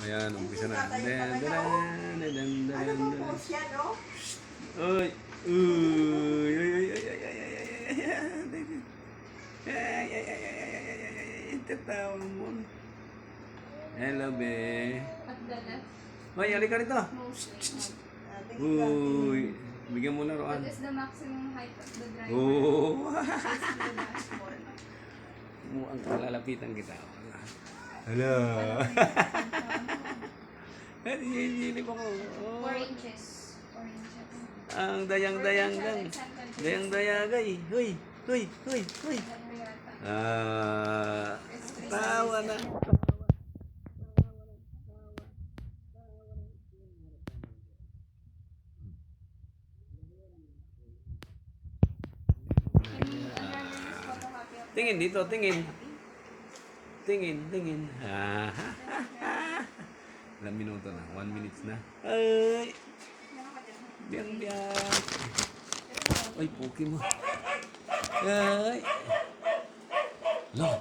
Ayan, umpisa na. Ano mo po siya, no? Uy! Uy! Uy! Uy! Uy! Uy! Ay! Tatawa mo. Hello, be. At the left, Hoy, halika rito. mostly. Uy! Bigyan mo na What roan. is the maximum height of the driver? Oo! Facing the dashboard. Mukhang kalalapitan kita. Hello! Hinilip ako. 4 inches. 4 inches. Ang dayang-dayang gang. Dayang-dayagay. Huy! Huy! Huy! Huy! Ano yata? Tawa na. Tingin dito, tingin. Tingin, tingin. Ilang minuto na? 1 minutes na. Ay! Biyan, biyan. Ay, puki mo. Ay! Lah,